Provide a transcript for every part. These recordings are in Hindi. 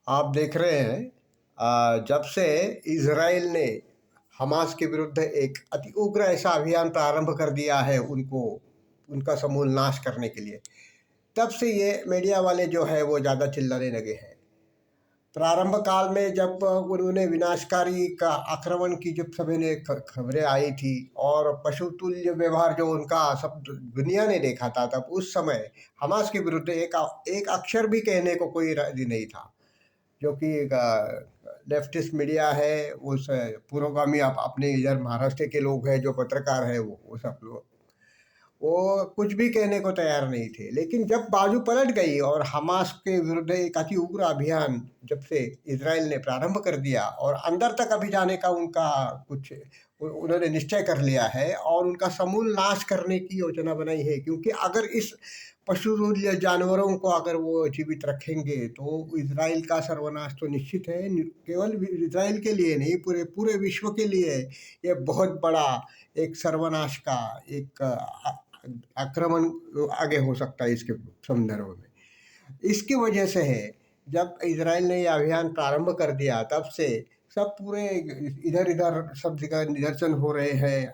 आप देख रहे हैं जब से इज़राइल ने हमास के विरुद्ध एक अति उग्र ऐसा अभियान प्रारंभ कर दिया है उनको उनका समूल नाश करने के लिए, तब से ये मीडिया वाले जो है वो ज़्यादा चिल्लाने लगे हैं। प्रारंभ काल में जब उन्होंने विनाशकारी का आक्रमण की जब सभी ने खबरें आई थी और पशुतुल्य व्यवहार जो उनका सब दुनिया ने देखा था, तब उस समय हमास के विरुद्ध एक अक्षर भी कहने को कोई राजी नहीं था। जो कि लेफ्टिस्ट मीडिया है, उस पुरोगामी आप अपने इधर महाराष्ट्र के लोग हैं जो पत्रकार हैं, वो सब लोग वो कुछ भी कहने को तैयार नहीं थे। लेकिन जब बाजू पलट गई और हमास के विरुद्ध एक अति उग्र अभियान जब से इजराइल ने प्रारंभ कर दिया और अंदर तक अभी जाने का उनका कुछ उन्होंने निश्चय कर लिया है और उनका समूल नाश करने की योजना बनाई है, क्योंकि अगर इस पशुतुल्य जानवरों को अगर वो जीवित रखेंगे तो इजराइल का सर्वनाश तो निश्चित है। केवल इजराइल के लिए नहीं, पूरे पूरे विश्व के लिए ये बहुत बड़ा एक सर्वनाश का एक आक्रमण आगे हो सकता है इसके संदर्भ में। इसकी वजह से है, जब इजराइल ने यह अभियान प्रारंभ कर दिया तब से सब पूरे इधर इधर सब जगह निदर्शन हो रहे हैं।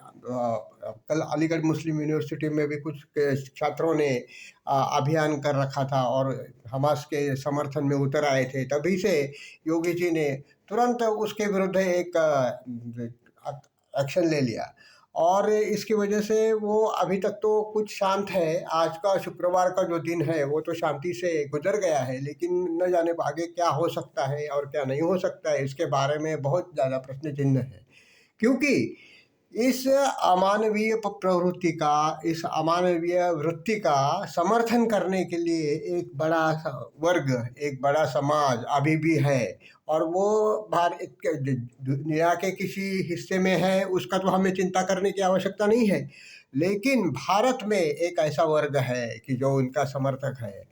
कल अलीगढ़ मुस्लिम यूनिवर्सिटी में भी कुछ छात्रों ने अभियान कर रखा था और हमास के समर्थन में उतर आए थे। तभी से योगी जी ने तुरंत उसके विरुद्ध एक एक्शन ले लिया और इसकी वजह से वो अभी तक तो कुछ शांत है। आज का शुक्रवार का जो दिन है वो तो शांति से गुजर गया है, लेकिन न जाने आगे क्या हो सकता है और क्या नहीं हो सकता है, इसके बारे में बहुत ज़्यादा प्रश्न चिन्ह है। क्योंकि इस अमानवीय प्रवृत्ति का, इस अमानवीय वृत्ति का समर्थन करने के लिए एक बड़ा वर्ग, एक बड़ा समाज अभी भी है और वो भारत के दुनिया के किसी हिस्से में है, उसका तो हमें चिंता करने की आवश्यकता नहीं है। लेकिन भारत में एक ऐसा वर्ग है कि जो उनका समर्थक है,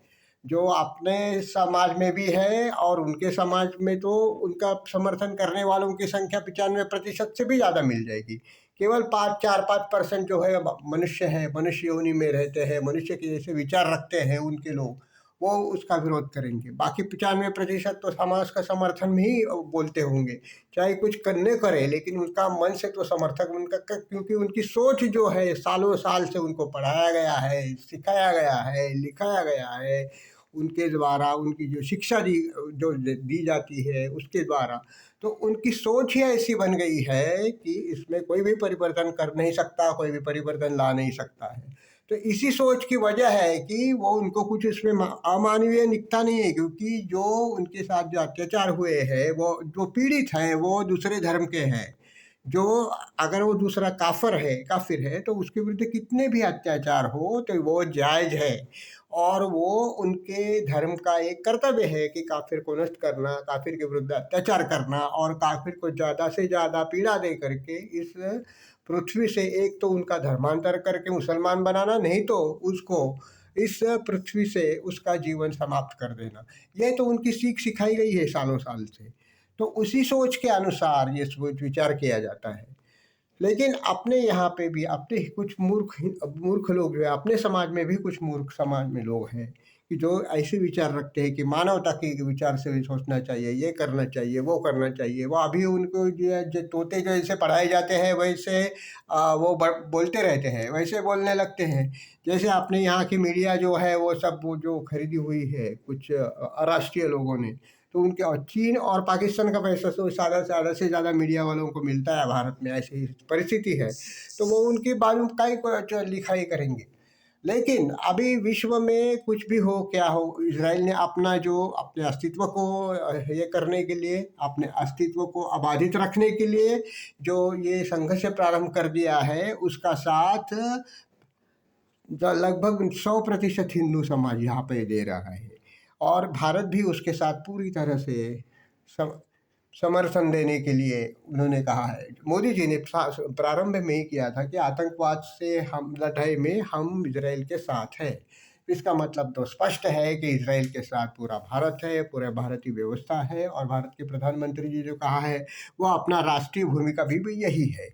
जो अपने समाज में भी है और उनके समाज में तो उनका समर्थन करने वालों की संख्या 95% से भी ज़्यादा मिल जाएगी। केवल 4-5% जो है मनुष्य है, मनुष्य योनि में रहते हैं, मनुष्य के जैसे विचार रखते हैं उनके लोग, वो उसका विरोध करेंगे। बाकी 95% तो समाज का समर्थन ही बोलते होंगे, चाहे कुछ करने करे, लेकिन उनका मन से तो समर्थक उनका, क्योंकि उनकी सोच जो है सालों साल से उनको पढ़ाया गया है, सिखाया गया है, लिखाया गया है, उनके द्वारा उनकी जो शिक्षा दी जाती है उसके द्वारा, तो उनकी सोच ही ऐसी बन गई है कि इसमें कोई भी परिवर्तन कर नहीं सकता, कोई भी परिवर्तन ला नहीं सकता है। तो इसी सोच की वजह है कि वो उनको कुछ इसमें अमानवीय दिखता नहीं है, क्योंकि जो उनके साथ जो अत्याचार हुए हैं, वो जो पीड़ित हैं वो दूसरे धर्म के हैं। जो अगर वो दूसरा काफिर है तो उसके विरुद्ध कितने भी अत्याचार हो तो वो जायज़ है और वो उनके धर्म का एक कर्तव्य है कि काफिर को नष्ट करना, काफिर के विरुद्ध अत्याचार करना और काफिर को ज़्यादा से ज़्यादा पीड़ा दे करके इस पृथ्वी से एक तो उनका धर्मांतर करके मुसलमान बनाना, नहीं तो उसको इस पृथ्वी से उसका जीवन समाप्त कर देना। ये तो उनकी सीख सिखाई गई है सालों साल से। तो उसी सोच के अनुसार ये सोच विचार किया जाता है। लेकिन अपने यहाँ पे भी अपने कुछ मूर्ख लोग जो है, अपने समाज में भी कुछ मूर्ख समाज में लोग हैं कि जो ऐसे विचार रखते हैं कि मानवता के विचार से भी सोचना चाहिए, ये करना चाहिए, वो करना चाहिए। वो अभी उनको जो तोते जैसे पढ़ाए जाते हैं वैसे वो बोलते रहते हैं, वैसे बोलने लगते हैं। जैसे अपने यहाँ की मीडिया जो है वो सब वो जो खरीदी हुई है कुछ अराष्ट्रीय लोगों ने, तो उनके और चीन और पाकिस्तान का पैसा तो ज़्यादा से ज़्यादा मीडिया वालों को मिलता है भारत में, ऐसी परिस्थिति है। तो वो उनके बारे में काहे को लिखाई करेंगे। लेकिन अभी विश्व में कुछ भी हो क्या हो, इजराइल ने अपना जो अपने अस्तित्व को ये करने के लिए, अपने अस्तित्व को अबाधित रखने के लिए जो ये संघर्ष प्रारंभ कर दिया है, उसका साथ लगभग 100% हिंदू समाज यहाँ पे दे रहा है और भारत भी उसके साथ पूरी तरह से सम, समर्थन देने के लिए उन्होंने कहा है। मोदी जी ने प्रारंभ में ही किया था कि आतंकवाद से हम लड़ाई में हम इजराइल के साथ हैं। इसका मतलब तो स्पष्ट है कि इजराइल के साथ पूरा भारत है, पूरे भारतीय व्यवस्था है और भारत के प्रधानमंत्री जी जो कहा है वो अपना राष्ट्रीय भूमिका भी यही है।